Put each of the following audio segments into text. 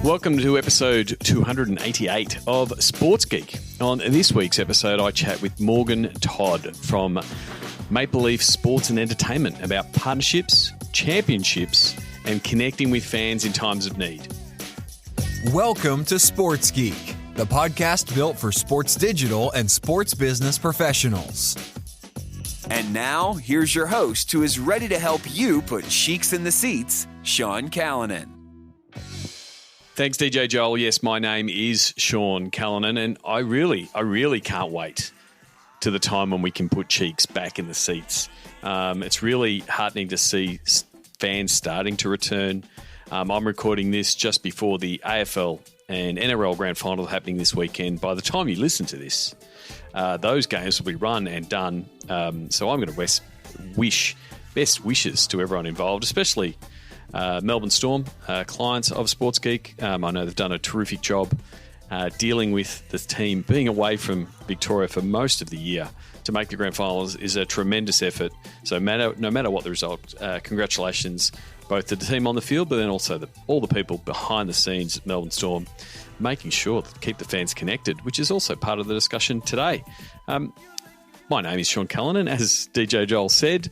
Welcome to episode 288 of Sports Geek. On this week's episode, I chat with Morgan Todd from Maple Leaf Sports and Entertainment about partnerships, championships, and connecting with fans in times of need. Welcome to Sports Geek, the podcast built for sports digital and sports business professionals. And now, here's your host who is ready to help you put cheeks in the seats, Sean Callanan. Thanks, DJ Joel. Yes, my name is Sean Callanan, and I really can't wait to the time when we can put cheeks back in the seats. It's really heartening to see fans starting to return. I'm recording this just before the AFL and NRL Grand Final happening this weekend. By the time you listen to this, those games will be run and done. So I'm going to wish best wishes to everyone involved, especially Melbourne Storm, clients of Sports Geek. I know they've done a terrific job dealing with the team. Being away from Victoria for most of the year to make the grand finals is a tremendous effort. So no matter what the result, congratulations both to the team on the field, but then also all the people behind the scenes at Melbourne Storm, making sure to keep the fans connected, which is also part of the discussion today. My name is Sean Callanan. As DJ Joel said,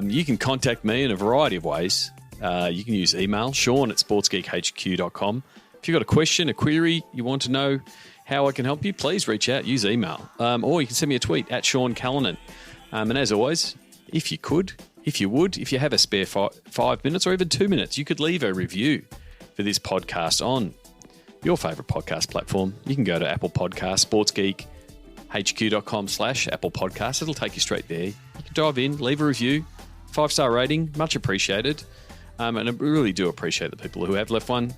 you can contact me in a variety of ways. You can use email, sean@sportsgeekhq.com. If you've got a question, a query, you want to know how I can help you, please reach out, use email. Or you can send me a tweet at Sean Callanan. And as always, if you have a spare 5 minutes or even 2 minutes, you could leave a review for this podcast on your favourite podcast platform. You can go to Apple Podcasts, sportsgeekhq.com/Apple Podcasts. It'll take you straight there. You can dive in, leave a review, 5-star rating, much appreciated. And I really do appreciate the people who have left one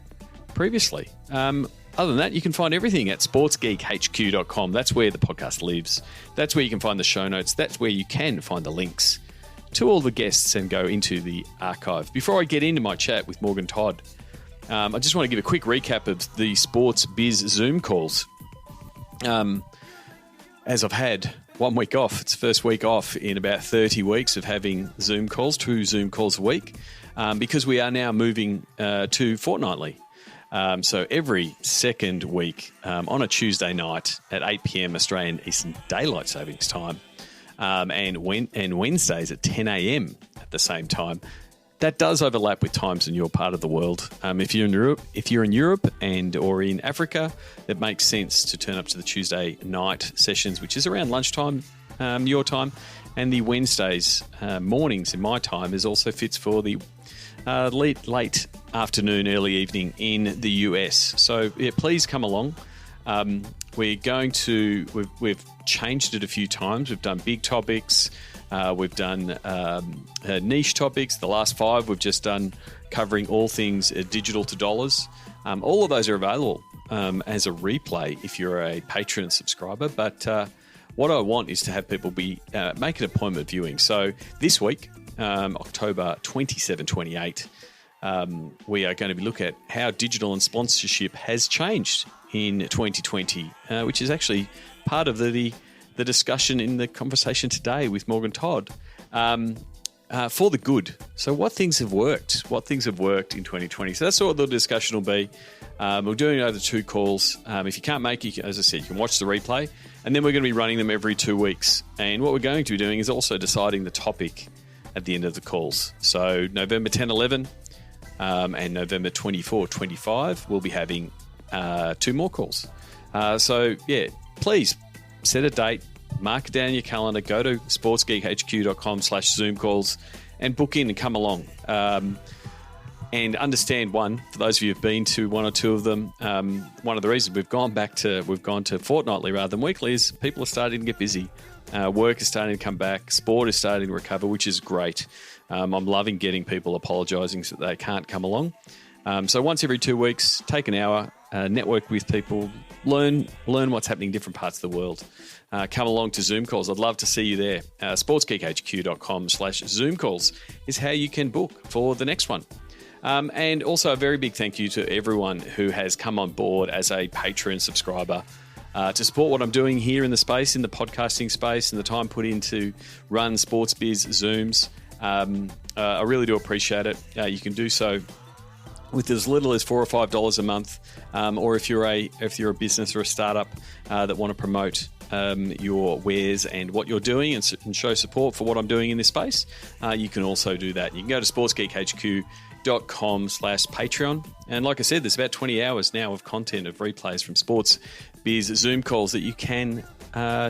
previously. Other than that, you can find everything at sportsgeekhq.com. That's where the podcast lives. That's where you can find the show notes. That's where you can find the links to all the guests and go into the archive. Before I get into my chat with Morgan Todd, I just want to give a quick recap of the Sports Biz Zoom calls. As I've had 1 week off, it's the first week off in about 30 weeks of having Zoom calls, 2 Zoom calls a week. Because we are now moving to fortnightly. So every second week on a Tuesday night at 8 p.m. Australian Eastern Daylight Savings Time and Wednesdays at 10 a.m. at the same time. That does overlap with times in your part of the world. If you're in Europe and or in Africa, it makes sense to turn up to the Tuesday night sessions, which is around lunchtime, your time. And the Wednesdays mornings in my time is also fits for the late afternoon, early evening in the US. So yeah, please come along. We've changed it a few times. We've done big topics. We've done niche topics. The last 5 we've just done covering all things digital to dollars. All of those are available as a replay if you're a Patreon subscriber. But what I want is to have people make an appointment viewing. So this week, October 27, 28, we are going to be looking at how digital and sponsorship has changed in 2020, which is actually part of the discussion in the conversation today with Morgan Todd, for the good. So what things have worked? What things have worked in 2020? So that's what the discussion will be. We're doing it over 2 calls. If you can't make it, as I said, you can watch the replay. And then we're going to be running them every 2 weeks. And what we're going to be doing is also deciding the topic at the end of the calls. So November 10, 11 and November 24, 25, we'll be having 2 more calls. So, yeah, please set a date, mark it down in your calendar, go to sportsgeekhq.com/Zoom calls and book in and come along. And understand, for those of you who've been to 1 or 2 of them, one of the reasons we've gone to fortnightly rather than weekly is people are starting to get busy. Work is starting to come back. Sport is starting to recover, which is great. I'm loving getting people apologising that they can't come along. So once every 2 weeks, take an hour, network with people, learn what's happening in different parts of the world. Come along to Zoom calls. I'd love to see you there. sportsgeekhq.com/Zoom calls is how you can book for the next one. And also a very big thank you to everyone who has come on board as a Patreon subscriber to support what I'm doing here in the space, in the podcasting space, and the time put in to run Sports Biz Zooms. I really do appreciate it. You can do so with as little as $4 or $5 a month, or if you're a business or a startup that want to promote your wares and what you're doing and show support for what I'm doing in this space, you can also do that. You can go to sportsgeekhq.com/Patreon. And like I said, there's about 20 hours now of content of replays from Sports Biz Zoom calls that you can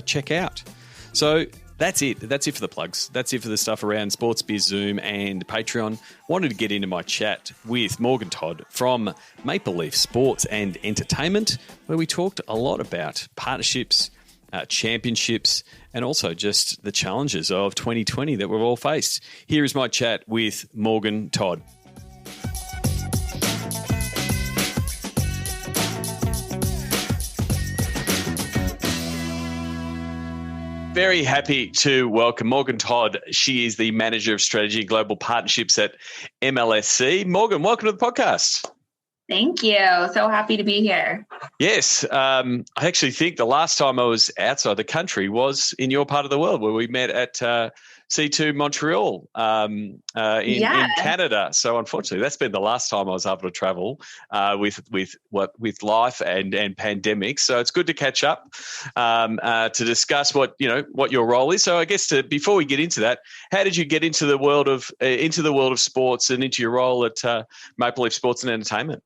check out. So that's it. That's it for the plugs. That's it for the stuff around Sports Biz Zoom and Patreon. Wanted to get into my chat with Morgan Todd from Maple Leaf Sports and Entertainment, where we talked a lot about partnerships, championships, and also just the challenges of 2020 that we've all faced. Here is my chat with Morgan Todd. Very happy to welcome Morgan Todd. She is the Manager of Strategy and Global Partnerships at MLSE. Morgan, welcome to the podcast. Thank you. So happy to be here. Yes. I actually think the last time I was outside the country was in your part of the world, where we met at C2 Montreal in Canada. So unfortunately, that's been the last time I was able to travel with life and pandemics. So it's good to catch up to discuss what your role is. So I guess before we get into that, how did you get into the world of sports and into your role at Maple Leaf Sports and Entertainment?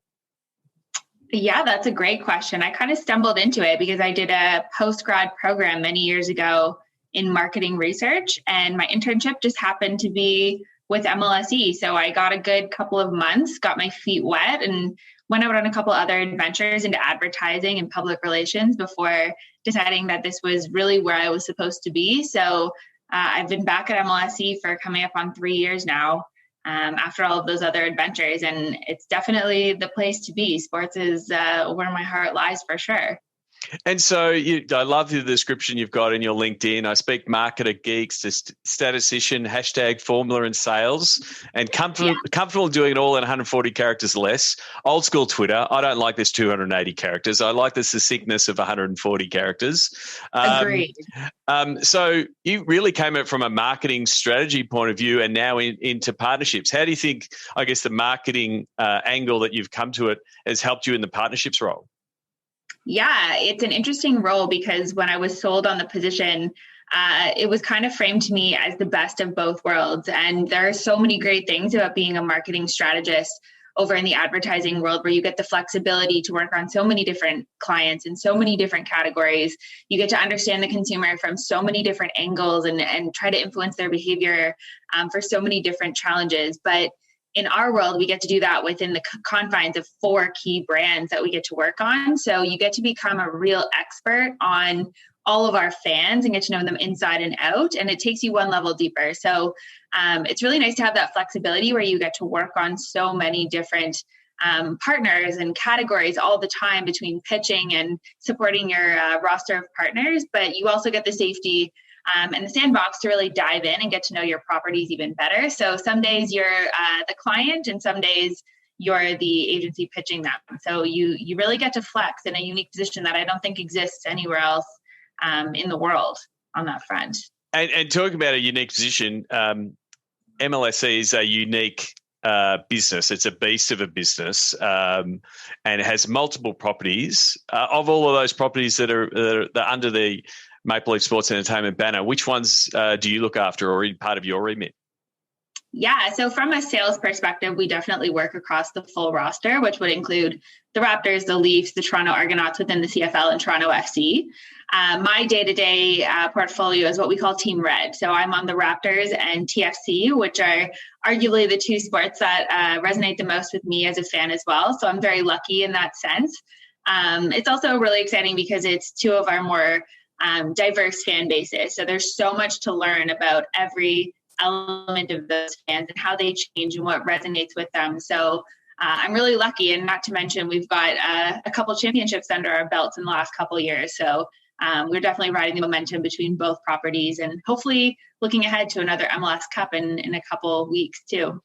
Yeah, that's a great question. I kind of stumbled into it because I did a post-grad program many years ago in marketing research, and my internship just happened to be with MLSE. So I got a good couple of months, got my feet wet, and went out on a couple other adventures into advertising and public relations before deciding that this was really where I was supposed to be. So I've been back at MLSE for coming up on 3 years now. After all of those other adventures, and it's definitely the place to be. Sports is where my heart lies for sure. And so I love the description you've got in your LinkedIn. I speak marketer geeks to statistician, #formula and sales, and comfortable doing it all in 140 characters less. Old school Twitter. I don't like this 280 characters. I like the succinctness of 140 characters. Agreed. So you really came at from a marketing strategy point of view and now into partnerships. How do you think, I guess, the marketing angle that you've come to it has helped you in the partnerships role? Yeah, it's an interesting role because when I was sold on the position, it was kind of framed to me as the best of both worlds. And there are so many great things about being a marketing strategist over in the advertising world, where you get the flexibility to work on so many different clients in so many different categories. You get to understand the consumer from so many different angles and try to influence their behavior for so many different challenges. But in our world, we get to do that within the confines of 4 key brands that we get to work on. So you get to become a real expert on all of our fans and get to know them inside and out. And it takes you one level deeper. So it's really nice to have that flexibility where you get to work on so many different partners and categories all the time between pitching and supporting your roster of partners. But you also get the safety and the sandbox to really dive in and get to know your properties even better. So some days you're the client and some days you're the agency pitching them. So you really get to flex in a unique position that I don't think exists anywhere else in the world on that front. And talking about a unique position, MLSE is a unique business. It's a beast of a business, and it has multiple properties. Of all of those properties that are under the Maple Leaf Sports and Entertainment banner, which ones do you look after or in part of your remit? Yeah, so from a sales perspective, we definitely work across the full roster, which would include the Raptors, the Leafs, the Toronto Argonauts within the CFL, and Toronto FC. My day-to-day portfolio is what we call Team Red. So I'm on the Raptors and TFC, which are arguably the 2 sports that resonate the most with me as a fan as well. So I'm very lucky in that sense. It's also really exciting because it's 2 of our more diverse fan bases. So there's so much to learn about every element of those fans and how they change and what resonates with them. So I'm really lucky, and not to mention we've got a couple championships under our belts in the last couple of years. So we're definitely riding the momentum between both properties and hopefully looking ahead to another MLS Cup in a couple weeks too.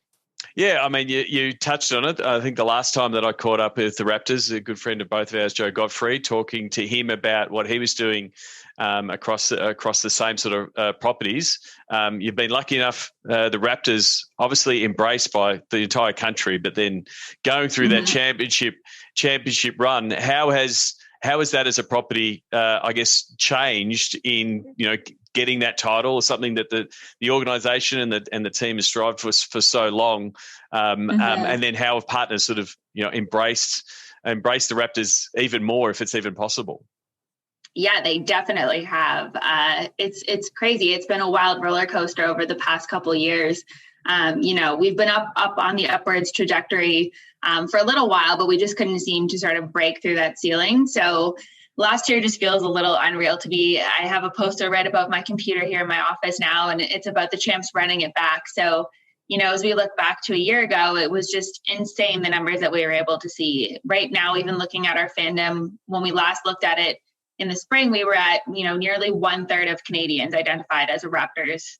Yeah, I mean, you touched on it. I think the last time that I caught up with the Raptors, a good friend of both of ours, Joe Godfrey, talking to him about what he was doing across the same sort of properties. You've been lucky enough, the Raptors obviously embraced by the entire country, but then going through that championship run, how has that as a property, I guess, changed in, getting that title, or something that the organisation and the team has strived for so long, and then how have partners sort of embraced the Raptors even more, if it's even possible? Yeah, they definitely have. It's crazy. It's been a wild roller coaster over the past couple of years. We've been up on the upwards trajectory for a little while, but we just couldn't seem to sort of break through that ceiling. So last year just feels a little unreal to me. I have a poster right above my computer here in my office now, and it's about the champs running it back. So, as we look back to a year ago, it was just insane, the numbers that we were able to see. Right now, even looking at our fandom, when we last looked at it in the spring, we were at, nearly 1/3 of Canadians identified as a Raptors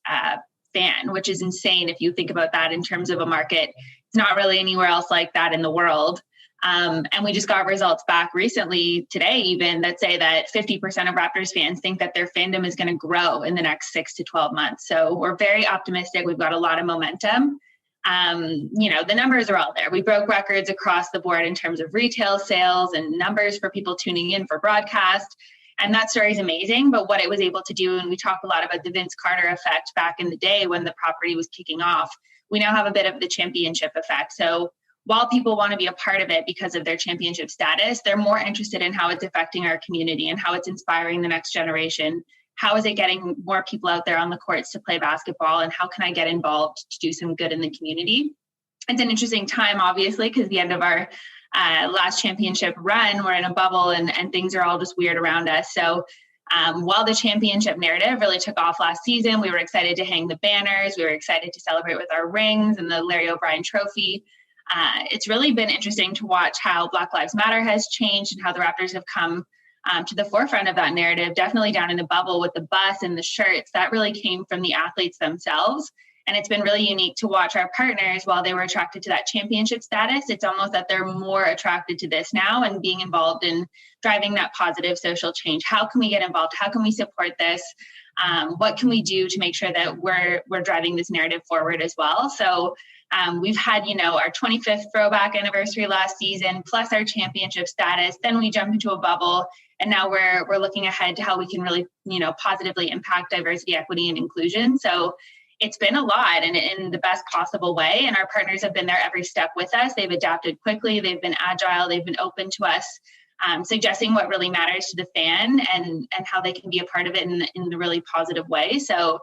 fan, which is insane if you think about that in terms of a market. It's not really anywhere else like that in the world. And we just got results back recently, today even, that say that 50% of Raptors fans think that their fandom is going to grow in the next 6 to 12 months. So we're very optimistic. We've got a lot of momentum. The numbers are all there. We broke records across the board in terms of retail sales and numbers for people tuning in for broadcast. And that story is amazing. But what it was able to do, and we talk a lot about the Vince Carter effect back in the day when the property was kicking off, we now have a bit of the championship effect. So while people want to be a part of it because of their championship status, they're more interested in how it's affecting our community and how it's inspiring the next generation. How is it getting more people out there on the courts to play basketball, and how can I get involved to do some good in the community? It's an interesting time, obviously, because the end of our last championship run, we're in a bubble and things are all just weird around us. So while the championship narrative really took off last season, we were excited to hang the banners. We were excited to celebrate with our rings and the Larry O'Brien trophy. It's really been interesting to watch how Black Lives Matter has changed and how the Raptors have come to the forefront of that narrative. Definitely down in the bubble with the bus and the shirts, that really came from the athletes themselves. And it's been really unique to watch our partners, while they were attracted to that championship status, it's almost that they're more attracted to this now and being involved in driving that positive social change. How can we get involved? How can we support this? What can we do to make sure that we're driving this narrative forward as well? So we've had, our 25th throwback anniversary last season, plus our championship status. Then we jumped into a bubble, and now we're looking ahead to how we can really, positively impact diversity, equity, and inclusion. So it's been a lot, and in the best possible way. And our partners have been there every step with us. They've adapted quickly. They've been agile. They've been open to us, suggesting what really matters to the fan and how they can be a part of it in the really positive way. So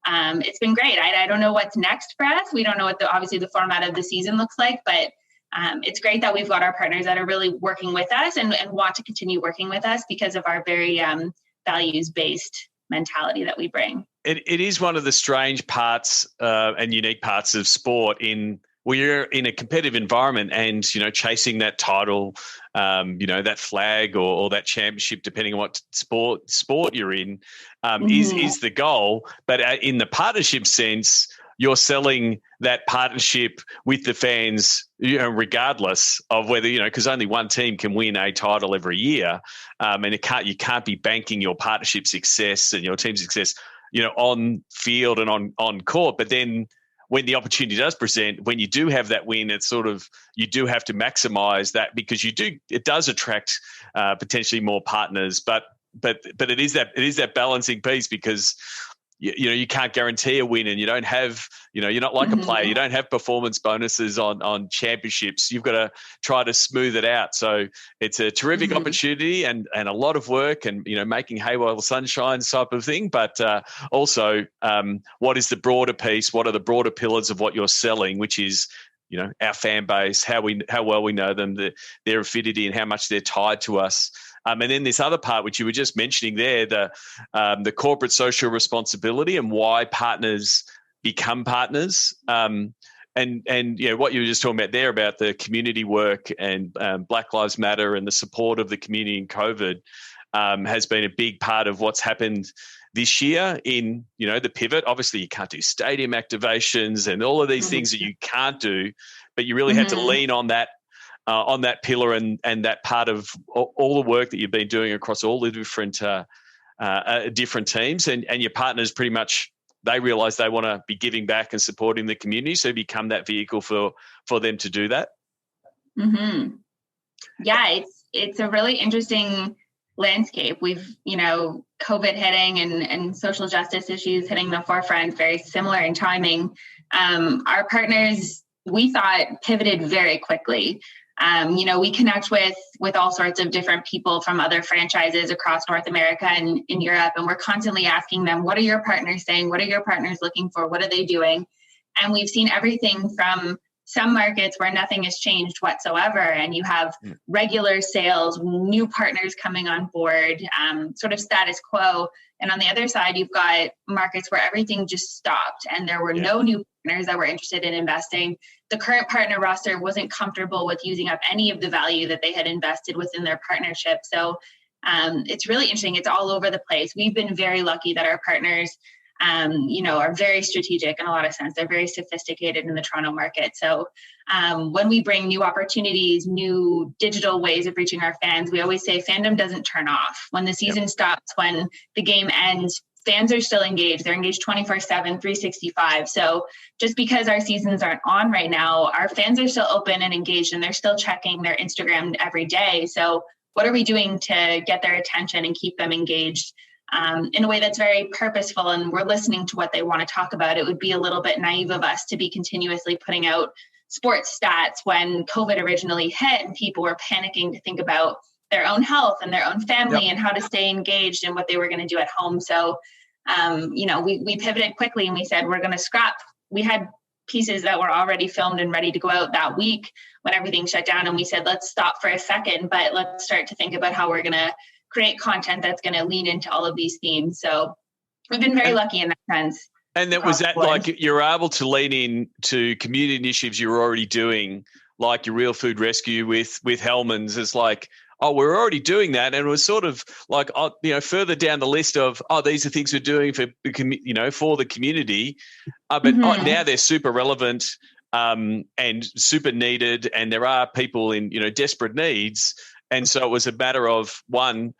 it's been great. I don't know what's next for us. We don't know what obviously the format of the season looks like, but it's great that we've got our partners that are really working with us and want to continue working with us because of our very values-based mentality that we bring. It is one of the strange parts and unique parts of sport we're in a competitive environment, and chasing that title, that flag or that championship, depending on what sport you're in, is the goal. But in the partnership sense, you're selling that partnership with the fans, regardless of whether, because only one team can win a title every year, and you can't be banking your partnership success and your team's success, on field and on court. But then when the opportunity does present, when you do have that win, it's sort of, you do have to maximize that, because it does attract potentially more partners. But it is that balancing piece, because you can't guarantee a win, and you don't have, you're not like a player. You don't have performance bonuses on championships. You've got to try to smooth it out. So it's a terrific opportunity and a lot of work, and, making hay while the sun shines type of thing. But also, what is the broader piece? What are the broader pillars of what you're selling, which is, our fan base, how well we know them, their affinity, and how much they're tied to us. And then this other part, which you were just mentioning there, the corporate social responsibility and why partners become partners. And what you were just talking about there about the community work and Black Lives Matter and the support of the community in COVID has been a big part of what's happened this year in, the pivot. Obviously, you can't do stadium activations and all of these things that you can't do, but you really had to lean on that pillar and that part of all the work that you've been doing across all the different different teams, and your partners pretty much, they realize they want to be giving back and supporting the community, so become that vehicle for them to do that. Mm-hmm. Yeah, it's a really interesting landscape. We've, COVID hitting and social justice issues hitting the forefront, very similar in timing. Our partners, we thought, pivoted very quickly. We connect with all sorts of different people from other franchises across North America and in Europe, and we're constantly asking them, what are your partners saying? What are your partners looking for? What are they doing? And we've seen everything from some markets where nothing has changed whatsoever, and you have regular sales, new partners coming on board, sort of status quo. And on the other side, you've got markets where everything just stopped and there were no new partners that were interested in investing. The current partner roster wasn't comfortable with using up any of the value that they had invested within their partnership. So it's really interesting. It's all over the place. We've been very lucky that our partners are very strategic in a lot of sense. They're very sophisticated in the Toronto market. So when we bring new opportunities, new digital ways of reaching our fans, we always say fandom doesn't turn off. When the season stops, when the game ends, fans are still engaged. They're engaged 24/7, 365. So just because our seasons aren't on right now, our fans are still open and engaged, and they're still checking their Instagram every day. So what are we doing to get their attention and keep them engaged in a way that's very purposeful, and we're listening to what they want to talk about? It would be a little bit naive of us to be continuously putting out sports stats when COVID originally hit and people were panicking to think about their own health and their own family and how to stay engaged and what they were going to do at home. So, we pivoted quickly and we said, we're going to scrap. We had pieces that were already filmed and ready to go out that week when everything shut down. And we said, let's stop for a second, but let's start to think about how we're going to create content that's going to lean into all of these themes. So we've been very lucky in that sense. And that was that, like, you're able to lean in to community initiatives you're already doing, like your Real Food Rescue with Hellmann's. It's like, oh, we're already doing that. And it was sort of like, further down the list of, these are things we're doing for the community. But now they're super relevant and super needed. And there are people in, desperate needs. And so it was a matter of, one,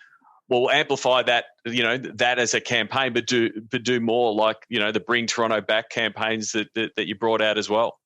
we'll amplify that, that as a campaign, but do more, like, the Bring Toronto Back campaigns that you brought out as well.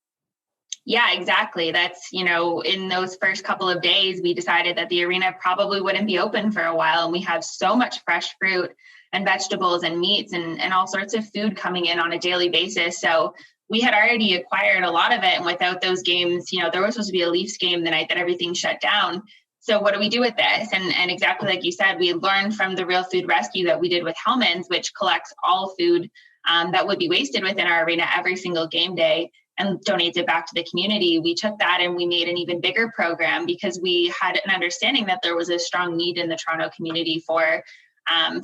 Yeah, exactly. That's, in those first couple of days, we decided that the arena probably wouldn't be open for a while. And we have so much fresh fruit and vegetables and meats and all sorts of food coming in on a daily basis. So we had already acquired a lot of it. And without those games, there was supposed to be a Leafs game the night that everything shut down. So what do we do with this? And exactly like you said, we learned from the Real Food Rescue that we did with Hellmann's, which collects all food that would be wasted within our arena every single game day and donates it back to the community. We took that and we made an even bigger program because we had an understanding that there was a strong need in the Toronto community for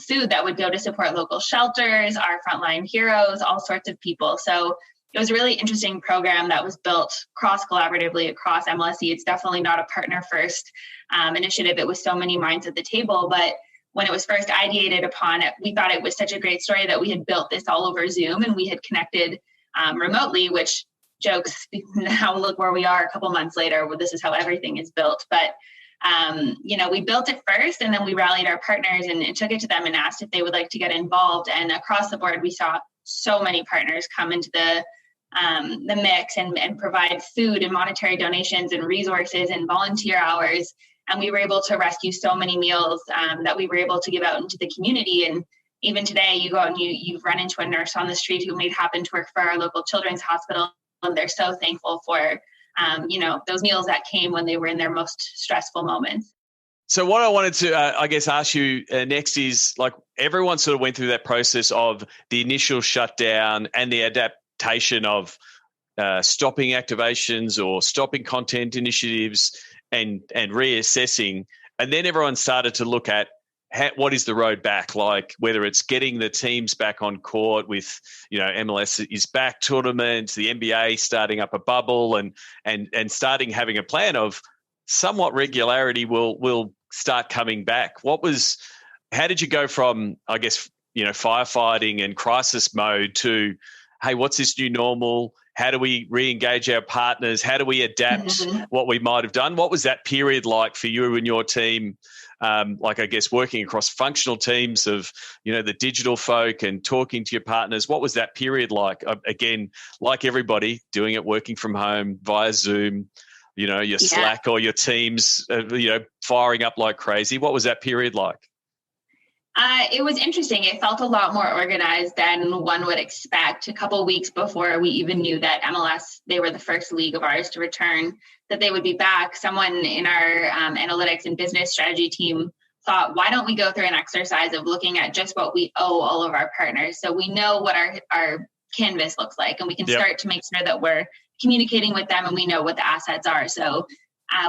food that would go to support local shelters, our frontline heroes, all sorts of people. So it was a really interesting program that was built cross-collaboratively across MLSE. It's definitely not a partner-first initiative. It was so many minds at the table. But when it was first ideated upon, we thought it was such a great story that we had built this all over Zoom and we had connected remotely, which jokes, now look where we are a couple months later, where this is how everything is built. But, we built it first and then we rallied our partners and took it to them and asked if they would like to get involved. And across the board, we saw so many partners come into the mix and provide food and monetary donations and resources and volunteer hours. And we were able to rescue so many meals that we were able to give out into the community. And even today, you go and you run into a nurse on the street who made happen to work for our local children's hospital. And they're so thankful for, those meals that came when they were in their most stressful moments. So what I wanted to, ask you next is, like, everyone sort of went through that process of the initial shutdown and the adaptation of stopping activations or stopping content initiatives and reassessing. And then everyone started to look at what is the road back, like whether it's getting the teams back on court with, MLS is back tournament, the NBA starting up a bubble and starting having a plan of somewhat regularity will start coming back. How did you go from, firefighting and crisis mode to hey, what's this new normal? How do we re-engage our partners? How do we adapt what we might have done? What was that period like for you and your team? Like, I guess, working across functional teams of, the digital folk and talking to your partners. What was that period like? Again, like everybody, doing it working from home via Zoom, your Slack or your Teams, firing up like crazy. What was that period like? It was interesting. It felt a lot more organized than one would expect. A couple of weeks before we even knew that MLS, they were the first league of ours to return, that they would be back, someone in our analytics and business strategy team thought, why don't we go through an exercise of looking at just what we owe all of our partners, so we know what our canvas looks like, and we can start to make sure that we're communicating with them and we know what the assets are. So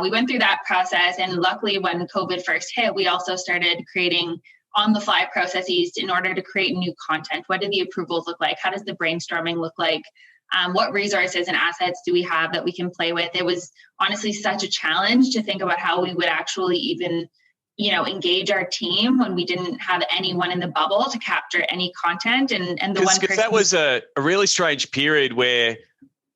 we went through that process, and luckily when COVID first hit, we also started creating on-the-fly processes in order to create new content. What do the approvals look like? How does the brainstorming look like? What resources and assets do we have that we can play with? It was honestly such a challenge to think about how we would actually even, engage our team when we didn't have anyone in the bubble to capture any content. And the one person, that was a really strange period where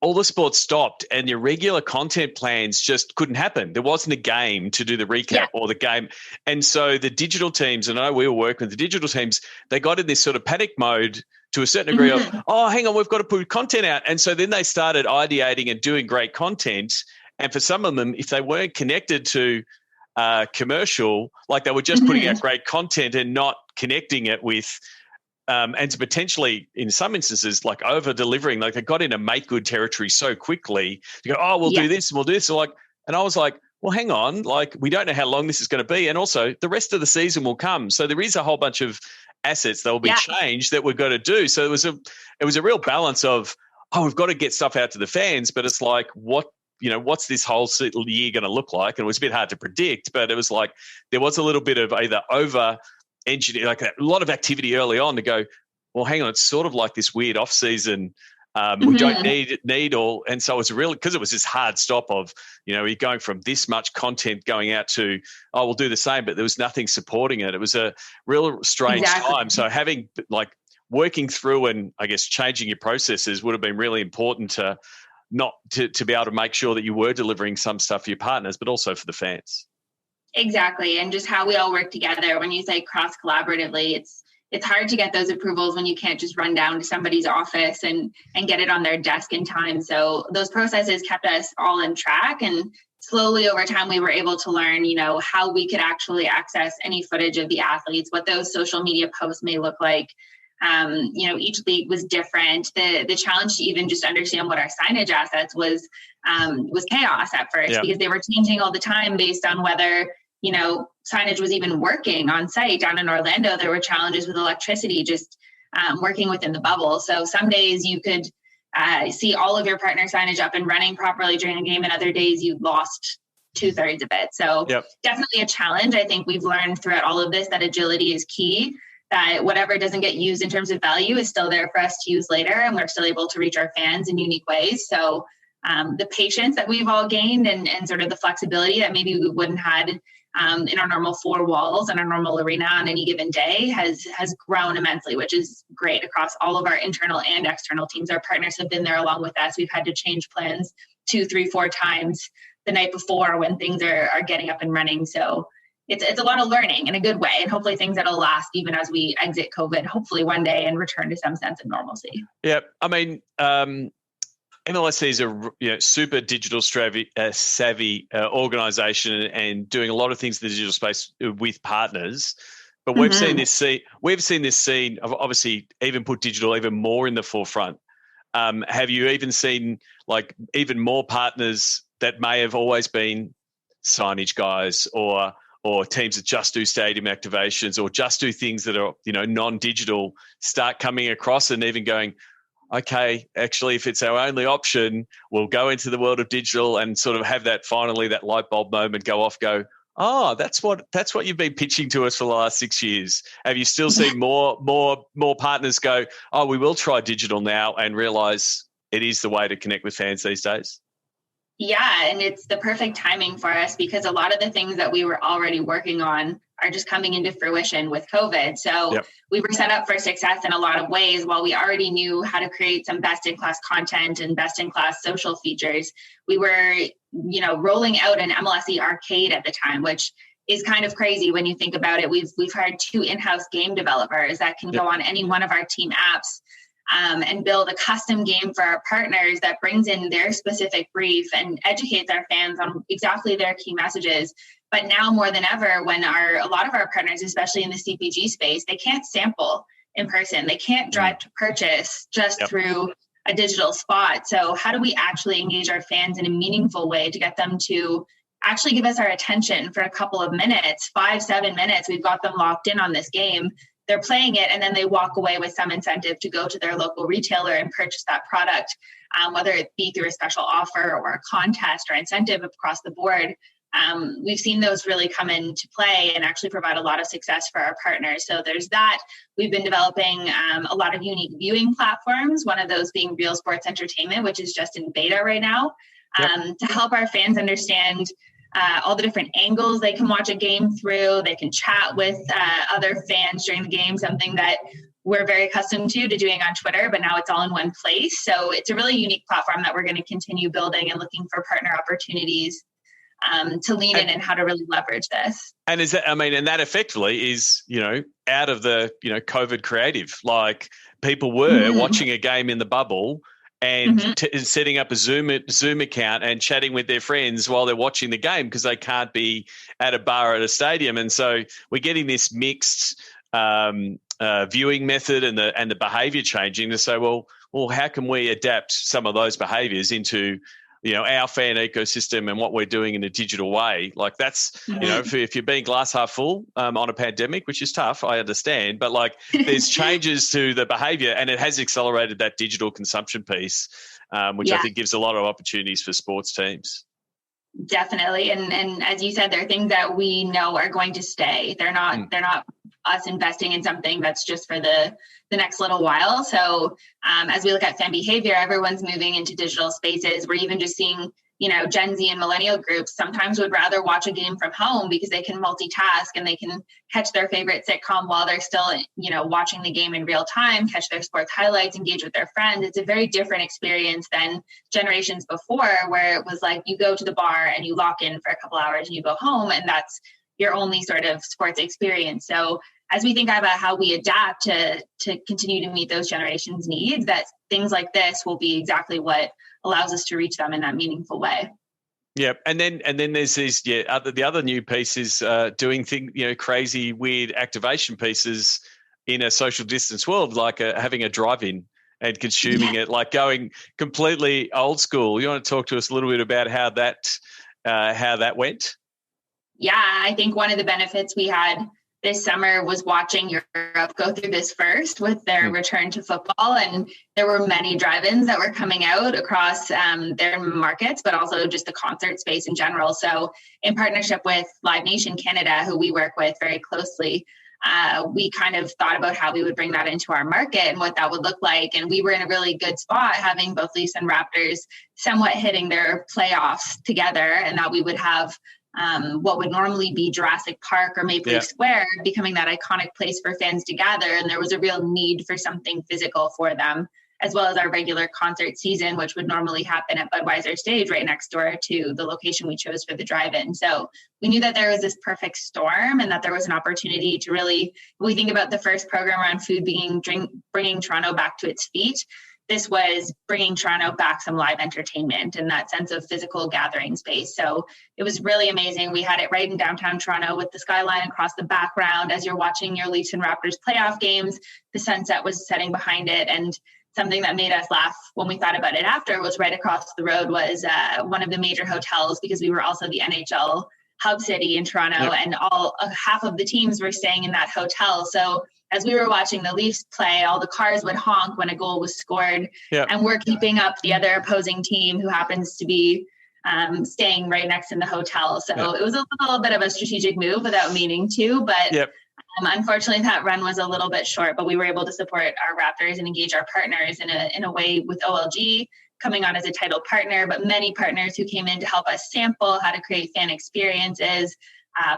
all the sports stopped and your regular content plans just couldn't happen. There wasn't a game to do the recap or the game. And so the digital teams, and I know we were working with the digital teams, they got in this sort of panic mode to a certain degree of, hang on, we've got to put content out. And so then they started ideating and doing great content. And for some of them, if they weren't connected to commercial, like they were just putting out great content and not connecting it with and to potentially, in some instances, like over-delivering, like they got into make-good territory so quickly to go, we'll do this and we'll do this. And I was like, well, hang on, like we don't know how long this is going to be. And also the rest of the season will come. So there is a whole bunch of assets that will be changed that we've got to do. So it was a real balance of, we've got to get stuff out to the fans, but it's like, what's this whole year going to look like? And it was a bit hard to predict, but it was like there was a little bit of either over-engineering, like a lot of activity early on to go, well, hang on, it's sort of like this weird off-season. We don't need all. And so it was really, because it was this hard stop of, you're going from this much content going out to, we'll do the same, but there was nothing supporting it. It was a real strange time. So having working through and I guess changing your processes would have been really important to be able to make sure that you were delivering some stuff for your partners, but also for the fans. Exactly. And just how we all work together. When you say cross collaboratively, it's hard to get those approvals when you can't just run down to somebody's office and get it on their desk in time. So those processes kept us all in track, and slowly over time, we were able to learn, how we could actually access any footage of the athletes, what those social media posts may look like. Each league was different. The challenge to even just understand what our signage assets was chaos at first, because they were changing all the time based on whether, signage was even working on site. Down in Orlando, there were challenges with electricity just working within the bubble. So some days you could see all of your partner signage up and running properly during a game, and other days you lost 2/3 of it. So definitely a challenge. I think we've learned throughout all of this that agility is key, that whatever doesn't get used in terms of value is still there for us to use later, and we're still able to reach our fans in unique ways. So the patience that we've all gained and sort of the flexibility that maybe we wouldn't had in our normal four walls and our normal arena on any given day has grown immensely, which is great across all of our internal and external teams. Our partners have been there along with us. We've had to change plans 2, 3, 4 times the night before when things are getting up and running. So it's a lot of learning in a good way, and hopefully things that'll last even as we exit COVID, hopefully one day, and return to some sense of normalcy. Yeah. I mean, MLSE is a super digital savvy organization and doing a lot of things in the digital space with partners. But we've seen this scene of obviously even put digital even more in the forefront. Have you even seen like even more partners that may have always been signage guys or teams that just do stadium activations or just do things that are non-digital start coming across and even going, okay, actually, if it's our only option, we'll go into the world of digital and sort of have that finally that light bulb moment go off, that's what you've been pitching to us for the last 6 years. Have you still seen more partners go, we will try digital now and realize it is the way to connect with fans these days? Yeah, and it's the perfect timing for us because a lot of the things that we were already working on are just coming into fruition with COVID. So we were set up for success in a lot of ways. While we already knew how to create some best-in-class content and best-in-class social features, we were, rolling out an MLSE arcade at the time, which is kind of crazy when you think about it. We've hired 2 in-house game developers that can go on any one of our team apps and build a custom game for our partners that brings in their specific brief and educates our fans on exactly their key messages. But now more than ever, when a lot of our partners, especially in the CPG space, they can't sample in person. They can't drive to purchase just through a digital spot. So how do we actually engage our fans in a meaningful way to get them to actually give us our attention for a couple of minutes, 5-7 minutes? We've got them locked in on this game. They're playing it, and then they walk away with some incentive to go to their local retailer and purchase that product, whether it be through a special offer or a contest or incentive across the board. We've seen those really come into play and actually provide a lot of success for our partners. So there's that. We've been developing a lot of unique viewing platforms, one of those being Real Sports Entertainment, which is just in beta right now, to help our fans understand all the different angles they can watch a game through. They can chat with other fans during the game, something that we're very accustomed to doing on Twitter, but now it's all in one place. So it's a really unique platform that we're going to continue building and looking for partner opportunities to lean in and how to really leverage this. And is that, and that effectively is, out of the, COVID creative, like people were watching a game in the bubble and setting up a Zoom account and chatting with their friends while they're watching the game because they can't be at a bar at a stadium. And so we're getting this mixed viewing method and the behavior changing to say, well, how can we adapt some of those behaviors into our fan ecosystem and what we're doing in a digital way? Like that's, if you're being glass half full on a pandemic, which is tough, I understand, but like there's changes to the behavior and it has accelerated that digital consumption piece, which I think gives a lot of opportunities for sports teams. Definitely. And as you said, there are things that we know are going to stay. They're not us investing in something that's just for the next little while. So as we look at fan behavior, everyone's moving into digital spaces. We're even just seeing, Gen Z and millennial groups sometimes would rather watch a game from home because they can multitask and they can catch their favorite sitcom while they're still, watching the game in real time, catch their sports highlights, engage with their friends. It's a very different experience than generations before, where it was like you go to the bar and you lock in for a couple hours and you go home, and that's your only sort of sports experience. So as we think about how we adapt to continue to meet those generations' needs, that things like this will be exactly what allows us to reach them in that meaningful way. Yeah, and then there's these the other new piece is doing crazy weird activation pieces in a social distance world, like having a drive-in and consuming it, like going completely old school. You want to talk to us a little bit about how that went? Yeah, I think one of the benefits we had this summer was watching Europe go through this first with their return to football. And there were many drive-ins that were coming out across their markets, but also just the concert space in general. So in partnership with Live Nation Canada, who we work with very closely, we kind of thought about how we would bring that into our market and what that would look like. And we were in a really good spot, having both Leafs and Raptors somewhat hitting their playoffs together, and that we would have what would normally be Jurassic Park or Maple Leaf Square becoming that iconic place for fans to gather. And there was a real need for something physical for them, as well as our regular concert season, which would normally happen at Budweiser Stage right next door to the location we chose for the drive-in. So we knew that there was this perfect storm and that there was an opportunity to really, when we think about the first program around food bringing Toronto back to its feet, this was bringing Toronto back some live entertainment and that sense of physical gathering space. So it was really amazing. We had it right in downtown Toronto with the skyline across the background. As you're watching your Leafs and Raptors playoff games, the sunset was setting behind it. And something that made us laugh when we thought about it after was right across the road was one of the major hotels, because we were also the NHL hub city in Toronto, and half of the teams were staying in that hotel. So as we were watching the Leafs play, all the cars would honk when a goal was scored, and we're keeping up the other opposing team who happens to be staying right next in the hotel. So it was a little bit of a strategic move without meaning to, but unfortunately that run was a little bit short, but we were able to support our Raptors and engage our partners in a way with OLG coming on as a title partner, but many partners who came in to help us sample how to create fan experiences,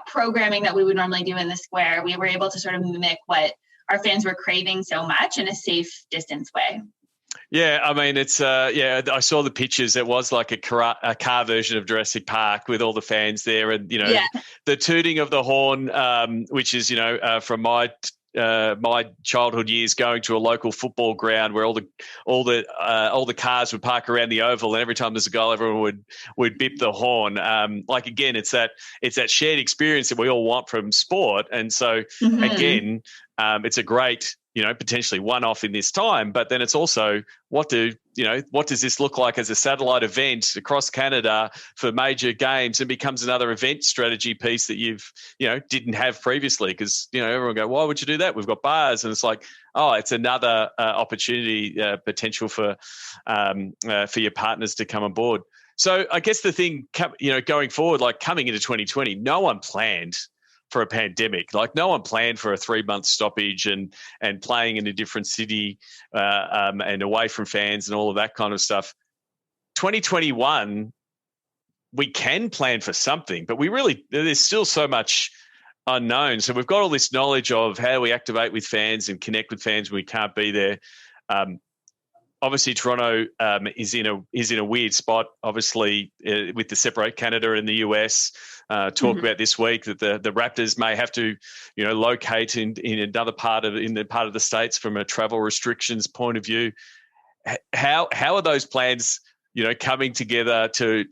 programming that we would normally do in the square. We were able to sort of mimic what our fans were craving so much in a safe distance way. Yeah, I mean, it's I saw the pictures. It was like a car version of Jurassic Park with all the fans there, and the tooting of the horn, which is from my childhood years, going to a local football ground where all the cars would park around the oval, and every time there's a goal, everyone would bip the horn. Again, it's that shared experience that we all want from sport, and so again, it's a great potentially one-off in this time, but then it's also what does this look like as a satellite event across Canada for major games, and becomes another event strategy piece that you've didn't have previously, because everyone go, why would you do that? We've got bars, and it's like, oh, it's another opportunity potential for your partners to come on board. So I guess the thing going forward, like coming into 2020, no one planned for a pandemic. Like no one planned for a 3-month stoppage and playing in a different city and away from fans and all of that kind of stuff. 2021, we can plan for something, but there's still so much unknown. So we've got all this knowledge of how we activate with fans and connect with fans when we can't be there. Obviously, Toronto is in a weird spot, obviously, with the separate Canada and the US. Talk about this week that the Raptors may have to, locate in another part of the States from a travel restrictions point of view. How are those plans, coming together to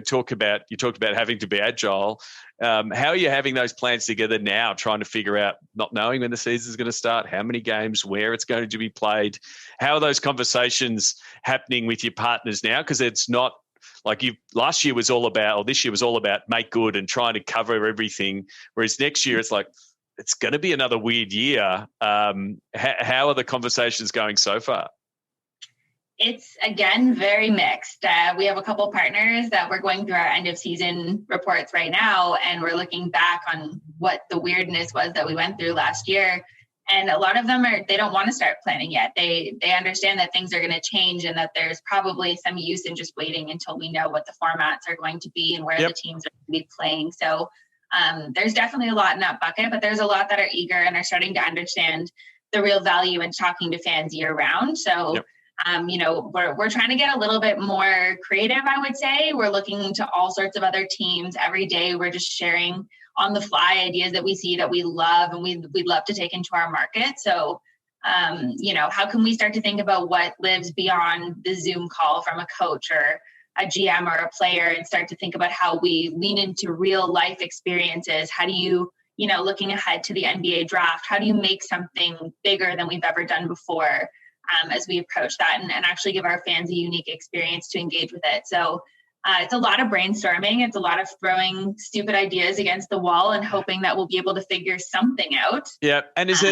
talk about? You talked about having to be agile. How are you having those plans together now, trying to figure out, not knowing when the season is going to start, how many games, where it's going to be played? How are those conversations happening with your partners now? Because it's not like this year was all about make good and trying to cover everything. Whereas next year it's like, it's going to be another weird year. How are the conversations going so far? It's, again, very mixed. We have a couple partners that we're going through our end of season reports right now, and we're looking back on what the weirdness was that we went through last year. And a lot of them they don't want to start planning yet. They understand that things are going to change, and that there's probably some use in just waiting until we know what the formats are going to be and where the teams are going to be playing. So there's definitely a lot in that bucket, but there's a lot that are eager and are starting to understand the real value in talking to fans year round. So we're trying to get a little bit more creative, I would say. We're looking to all sorts of other teams every day. We're just sharing on the fly ideas that we see that we love and we'd love to take into our market. So, how can we start to think about what lives beyond the Zoom call from a coach or a GM or a player, and start to think about how we lean into real life experiences? How do you, looking ahead to the NBA draft, how do you make something bigger than we've ever done before? As we approach that and actually give our fans a unique experience to engage with it. So it's a lot of brainstorming. It's a lot of throwing stupid ideas against the wall and hoping that we'll be able to figure something out. Yeah. And is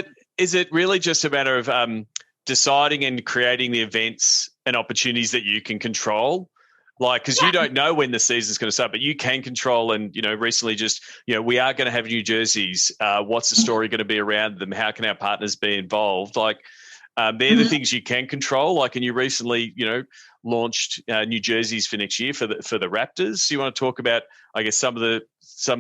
it really just a matter of deciding and creating the events and opportunities that you can control? Like, because you don't know when the season's going to start, but you can control. And, recently just, we are going to have new jerseys. What's the story going to be around them? How can our partners be involved? Like, they're the things you can control. Like, and you recently, launched new jerseys for next year for the Raptors. You want to talk about, I guess, some of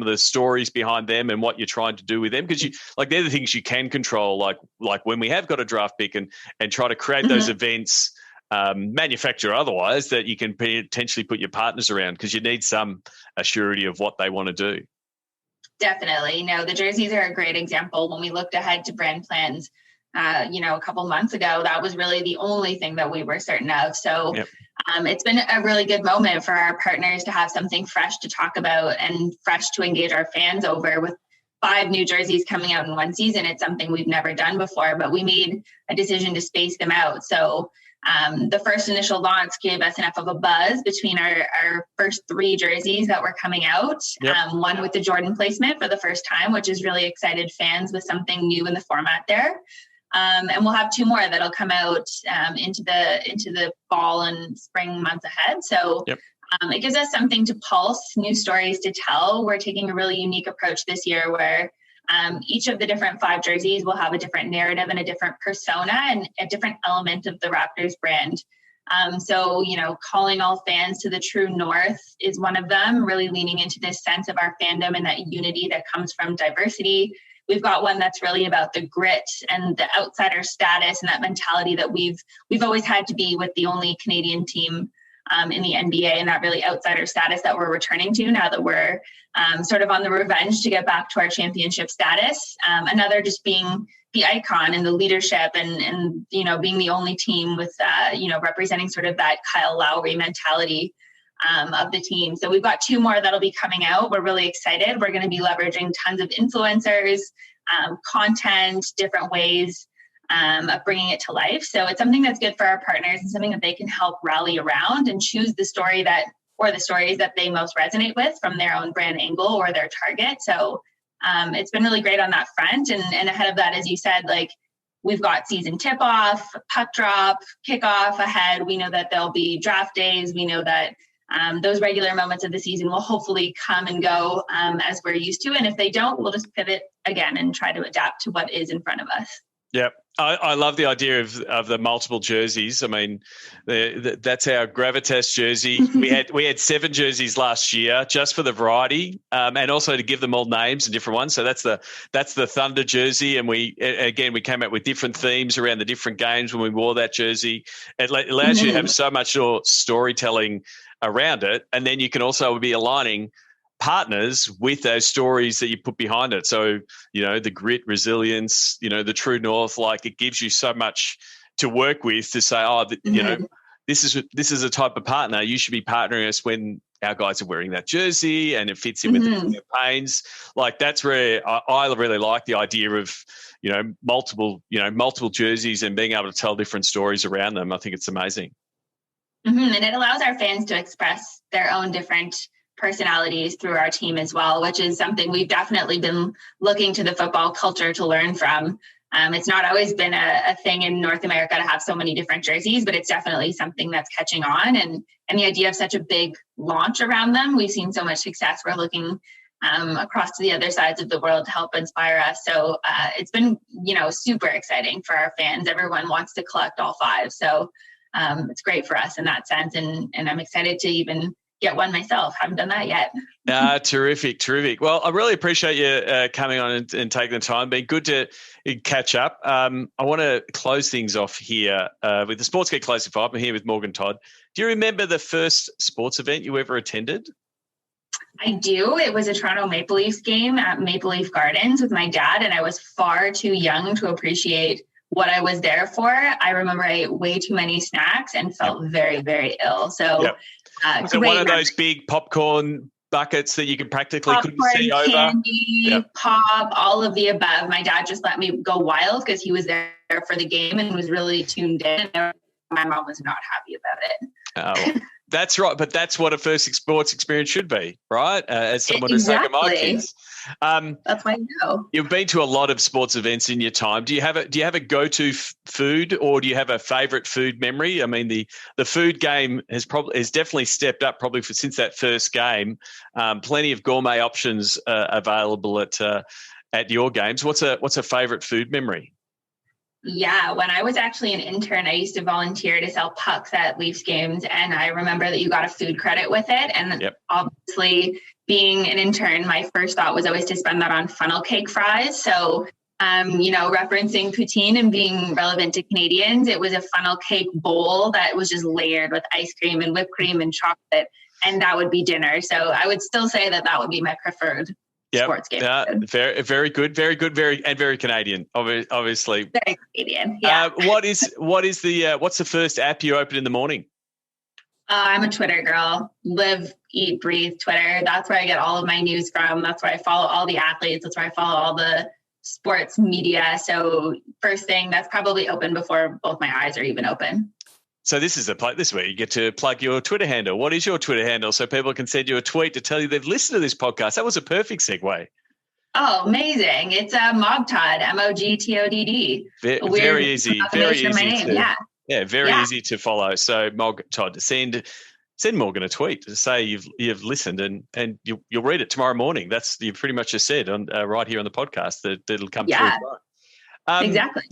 the stories behind them and what you're trying to do with them? Because they're the things you can control. Like when we have got a draft pick and try to create those events, manufacture otherwise, that you can potentially put your partners around, because you need some assurity of what they want to do. Definitely. No, the jerseys are a great example. When we looked ahead to brand plans, a couple months ago, that was really the only thing that we were certain of. So it's been a really good moment for our partners to have something fresh to talk about and fresh to engage our fans over. With 5 new jerseys coming out in one season, it's something we've never done before, but we made a decision to space them out. So the first initial launch gave us enough of a buzz between our first 3 jerseys that were coming out. One with the Jordan placement for the first time, which has really excited fans with something new in the format there. And we'll have 2 more that'll come out into the fall and spring months ahead. So it gives us something to pulse, new stories to tell. We're taking a really unique approach this year where each of the different 5 jerseys will have a different narrative and a different persona and a different element of the Raptors brand. So, calling all fans to the true north is one of them, really leaning into this sense of our fandom and that unity that comes from diversity. We've got one that's really about the grit and the outsider status and that mentality that we've always had to be with the only Canadian team in the NBA, and that really outsider status that we're returning to now that we're sort of on the revenge to get back to our championship status. Another just being the icon and the leadership and being the only team with, representing sort of that Kyle Lowry mentality of the team. So we've got 2 more that'll be coming out. We're really excited. We're going to be leveraging tons of influencers, content, different ways of bringing it to life. So it's something that's good for our partners and something that they can help rally around and choose the stories that they most resonate with from their own brand angle or their target. So it's been really great on that front. And ahead of that, as you said, like we've got season tip-off, puck drop, kickoff ahead. We know that there'll be draft days. We know that those regular moments of the season will hopefully come and go as we're used to. And if they don't, we'll just pivot again and try to adapt to what is in front of us. Yep. I love the idea of the multiple jerseys. I mean, that's our gravitas jersey. We had 7 jerseys last year just for the variety, and also to give them all names and different ones. So that's the Thunder jersey, and we came out with different themes around the different games when we wore that jersey. It allows you to have so much more storytelling around it, and then you can also be aligning partners with those stories that you put behind it. So, the grit, resilience, the true north, like it gives you so much to work with to say, this is a type of partner. You should be partnering us when our guys are wearing that jersey and it fits in with the campaigns. Like that's where I really like the idea of, multiple jerseys and being able to tell different stories around them. I think it's amazing. And it allows our fans to express their own different personalities through our team as well, which is something we've definitely been looking to the football culture to learn from. It's not always been a thing in North America to have so many different jerseys, but it's definitely something that's catching on. And the idea of such a big launch around them, we've seen so much success. We're looking across to the other sides of the world to help inspire us. So it's been, super exciting for our fans. Everyone wants to collect all 5. So it's great for us in that sense. And I'm excited to even get one myself. Haven't done that yet. Terrific. Well, I really appreciate you coming on and taking the time. Been good to catch up. I want to close things off here with the Sports Geek Closing 5. I'm here with Morgan Todd. Do you remember the first sports event you ever attended? I do. It was a Toronto Maple Leafs game at Maple Leaf Gardens with my dad, and I was far too young to appreciate what I was there for. I remember I ate way too many snacks and felt very, very ill. So was it one of those big popcorn buckets that you can practically couldn't see over? Candy, pop, all of the above. My dad just let me go wild because he was there for the game and was really tuned in. My mom was not happy about it. Oh, that's right. But that's what a first sports experience should be, right? As someone who's taken my kids. That's why I know. You've been to a lot of sports events in your time. Do you have a go-to food, or do you have a favorite food memory? I mean, the food game has definitely stepped up probably since that first game. Plenty of gourmet options available at your games. What's a favorite food memory? Yeah, when I was actually an intern, I used to volunteer to sell pucks at Leafs games, and I remember that you got a food credit with it. And obviously, being an intern, my first thought was always to spend that on funnel cake fries. So, referencing poutine and being relevant to Canadians, it was a funnel cake bowl that was just layered with ice cream and whipped cream and chocolate, and that would be dinner. So I would still say that would be my preferred sports game. Very good, very Canadian, obviously. Very Canadian. Yeah. What's the first app you open in the morning? I'm a Twitter girl. Live, eat, breathe Twitter. That's where I get all of my news from. That's where I follow all the athletes. That's where I follow all the sports media. So first thing, that's probably open before both my eyes are even open. So this is where you get to plug your Twitter handle. What is your Twitter handle so people can send you a tweet to tell you they've listened to this podcast? That was a perfect segue. Oh, amazing. It's Mogtodd, Mogtodd. Very easy. Very easy. Very Yeah. easy to follow. So Mogtodd, send Morgan a tweet to say you've listened and you'll read it tomorrow morning. That's you pretty much just said on right here on the podcast that it'll come through. Exactly.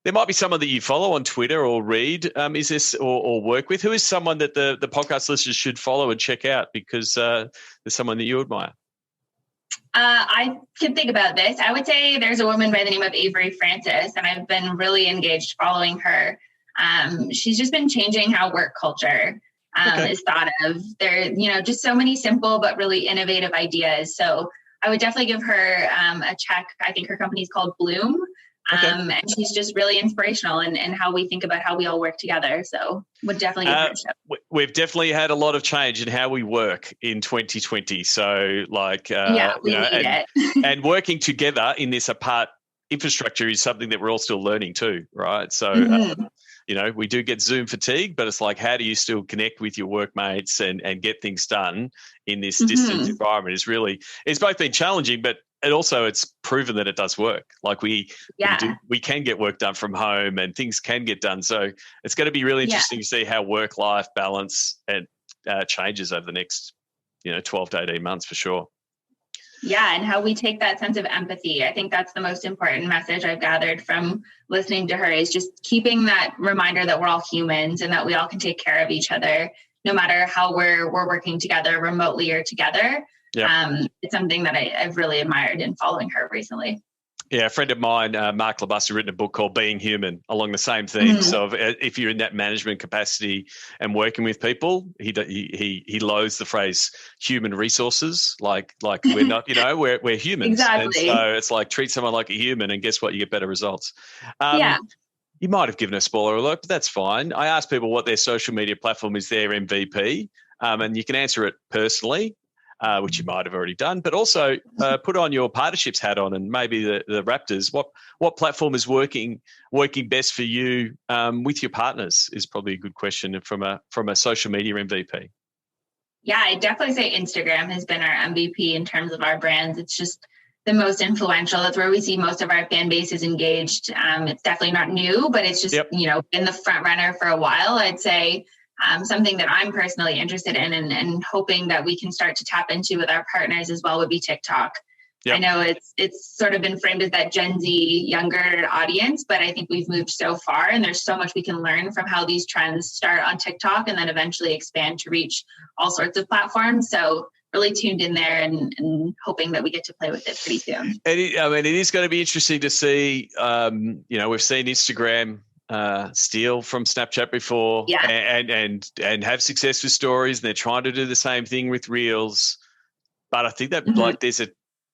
There might be someone that you follow on Twitter or read. Is this or work with? Who is someone that the podcast listeners should follow and check out because there's someone that you admire? I can think about this. I would say there's a woman by the name of Avery Francis, and I've been really engaged following her. She's just been changing how work culture is thought of. There, just so many simple but really innovative ideas. So I would definitely give her a check. I think her company is called Bloom. And she's just really inspirational in how we think about how we all work together. So would definitely give her a shout. We've definitely had a lot of change in how we work in 2020. So we need it. And working together in this apart infrastructure is something that we're all still learning too, right? So, we do get Zoom fatigue, but it's like, how do you still connect with your workmates and get things done in this distance environment it's both been challenging, but it's proven that it does work. Like we can get work done from home and things can get done. So it's going to be really interesting to see how work-life balance and changes over the next, 12 to 18 months for sure. Yeah, and how we take that sense of empathy. I think that's the most important message I've gathered from listening to her is just keeping that reminder that we're all humans and that we all can take care of each other, no matter how we're working together, remotely or together. Yep. It's something that I've really admired in following her recently. Yeah, a friend of mine, Mark Labus, has written a book called Being Human along the same themes. So if you're in that management capacity and working with people, he loathes the phrase human resources. Like we're not, we're humans. Exactly. And so it's like treat someone like a human and guess what? You get better results. You might have given a spoiler alert, but that's fine. I asked people what their social media platform is their MVP, and you can answer it personally. Which you might have already done, but also put on your partnerships hat on and maybe the Raptors. What platform is working best for you with your partners is probably a good question from a social media MVP. Yeah, I'd definitely say Instagram has been our MVP in terms of our brands. It's just the most influential. That's where we see most of our fan base is engaged. It's definitely not new, but it's just, been the front runner for a while, I'd say. Something that I'm personally interested in and hoping that we can start to tap into with our partners as well would be TikTok. Yep. I know it's sort of been framed as that Gen Z younger audience, but I think we've moved so far and there's so much we can learn from how these trends start on TikTok and then eventually expand to reach all sorts of platforms. So really tuned in there and hoping that we get to play with it pretty soon. It is going to be interesting to see, we've seen Instagram steal from Snapchat before and have success with stories, and they're trying to do the same thing with Reels. But I think that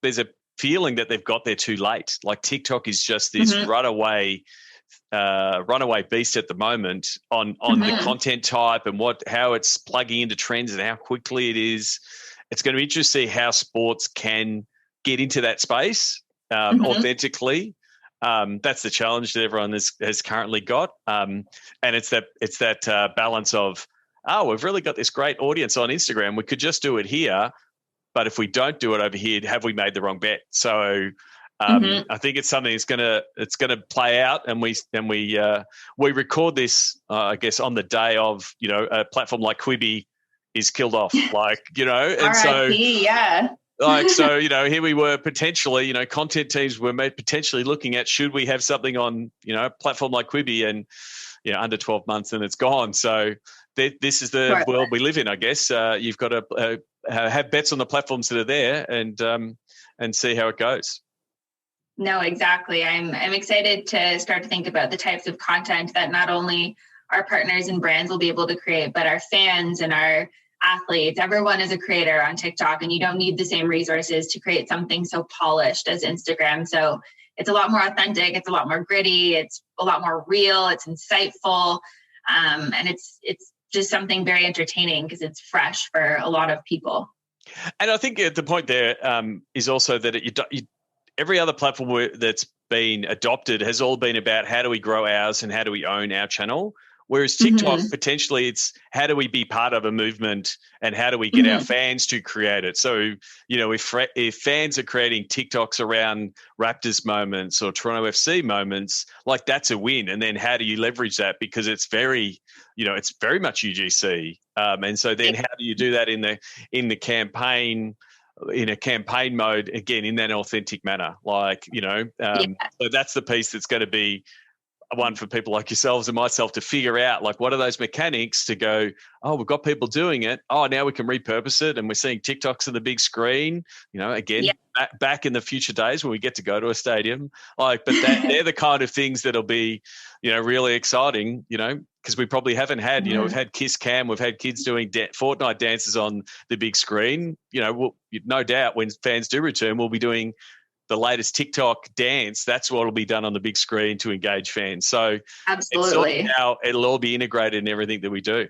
there's a feeling that they've got there too late. Like TikTok is just this runaway beast at the moment on the content type and how it's plugging into trends and how quickly it is. It's going to be interesting to see how sports can get into that space authentically. That's the challenge that everyone has currently got, and it's that balance of we've really got this great audience on Instagram. We could just do it here, but if we don't do it over here, have we made the wrong bet? So I think it's something it's gonna play out, and we record this I guess on the day of a platform like Quibi is killed off, and R.I.P., so here we were potentially, content teams were potentially looking at should we have something on, a platform like Quibi, and under 12 months and it's gone. So this is the world we live in, I guess. You've got to have bets on the platforms that are there and see how it goes. No, exactly. I'm excited to start to think about the types of content that not only our partners and brands will be able to create, but our fans and our athletes. Everyone is a creator on TikTok, and you don't need the same resources to create something so polished as Instagram. So it's a lot more authentic. It's a lot more gritty. It's a lot more real. It's insightful. And it's just something very entertaining because it's fresh for a lot of people. And I think the point there is also that every other platform that's been adopted has all been about how do we grow ours and how do we own our channel. Whereas TikTok, potentially it's how do we be part of a movement and how do we get our fans to create it? So, if fans are creating TikToks around Raptors moments or Toronto FC moments, like that's a win. And then how do you leverage that? Because it's very, it's very much UGC. And so then how do you do that in the campaign, in a campaign mode, again, in that authentic manner? So that's the piece that's going to be, one for people like yourselves and myself to figure out, like, what are those mechanics to go, oh, we've got people doing it. Oh, now we can repurpose it. And we're seeing TikToks on the big screen, again, back in the future days when we get to go to a stadium. But they're the kind of things that'll be, really exciting, because we probably haven't had, we've had Kiss Cam, we've had kids doing Fortnite dances on the big screen. No doubt when fans do return, we'll be doing the latest TikTok dance. That's what will be done on the big screen to engage fans. So absolutely, it's now it'll all be integrated in everything that we do.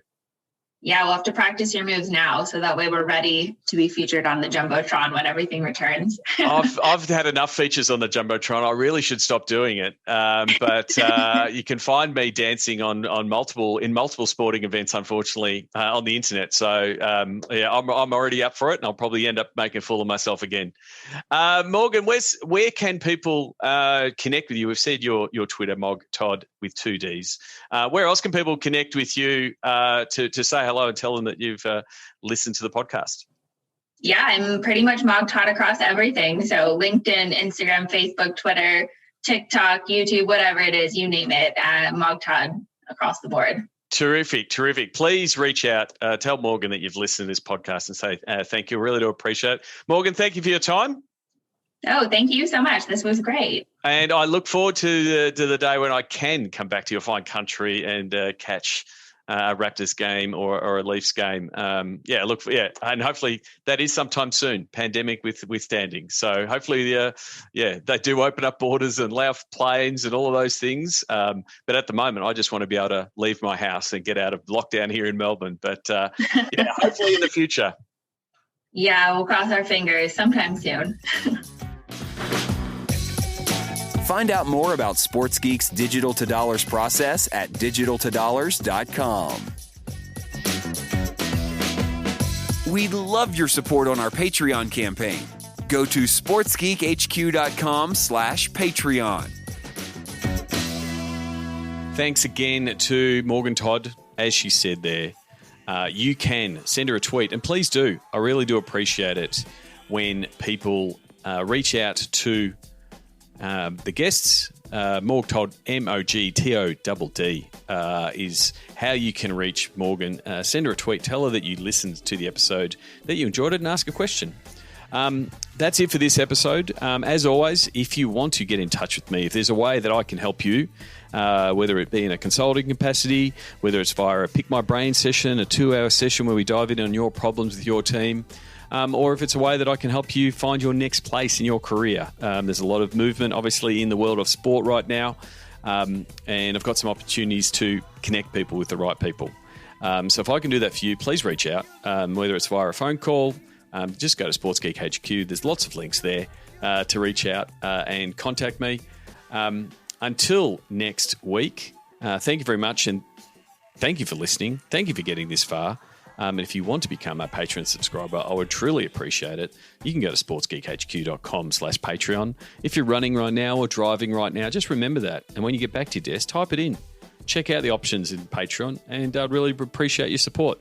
Yeah, we'll have to practice your moves now, so that way we're ready to be featured on the Jumbotron when everything returns. I've had enough features on the Jumbotron. I really should stop doing it. But you can find me dancing in multiple sporting events, unfortunately, on the internet. So I'm already up for it, and I'll probably end up making a fool of myself again. Morgan, where can people connect with you? We've said your Twitter, Mog Todd with 2 Ds. Where else can people connect with you to say hello and tell them that you've listened to the podcast? Yeah, I'm pretty much Mog Todd across everything. So LinkedIn, Instagram, Facebook, Twitter, TikTok, YouTube, whatever it is, you name it, Mog Todd across the board. Terrific. Please reach out, tell Morgan that you've listened to this podcast and say thank you. Really do appreciate it. Morgan, thank you for your time. Oh, thank you so much. This was great. And I look forward to the day when I can come back to your fine country and catch a Raptors game or a Leafs game. And hopefully that is sometime soon, pandemic withstanding. So hopefully, they do open up borders and allow planes and all of those things. But at the moment, I just want to be able to leave my house and get out of lockdown here in Melbourne. But hopefully in the future. Yeah, we'll cross our fingers sometime soon. Find out more about Sports Geek's Digital to Dollars process at digitaltodollars.com. We'd love your support on our Patreon campaign. Go to sportsgeekhq.com/Patreon. Thanks again to Morgan Todd. As she said there, you can send her a tweet, and please do. I really do appreciate it when people reach out to the guests. Morg Todd, MOGTODD, is how you can reach Morgan. Send her a tweet. Tell her that you listened to the episode, that you enjoyed it, and ask a question. That's it for this episode. As always, if you want to get in touch with me, if there's a way that I can help you, whether it be in a consulting capacity, whether it's via a Pick My Brain session, a 2-hour session where we dive in on your problems with your team, or if it's a way that I can help you find your next place in your career. There's a lot of movement, obviously, in the world of sport right now, and I've got some opportunities to connect people with the right people. So if I can do that for you, please reach out, whether it's via a phone call, just go to Sports Geek HQ. There's lots of links there to reach out and contact me. Until next week, thank you very much, and thank you for listening. Thank you for getting this far. And if you want to become a Patreon subscriber, I would truly appreciate it. You can go to sportsgeekhq.com/Patreon. If you're running right now or driving right now, just remember that. And when you get back to your desk, type it in. Check out the options in Patreon, and I'd really appreciate your support.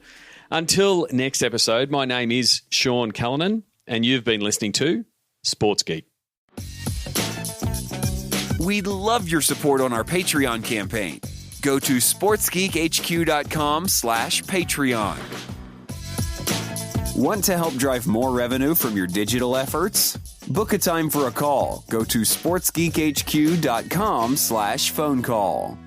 Until next episode, my name is Sean Callanan, and you've been listening to Sports Geek. We'd love your support on our Patreon campaign. Go to sportsgeekhq.com/Patreon. Want to help drive more revenue from your digital efforts? Book a time for a call. Go to sportsgeekhq.com/phone call.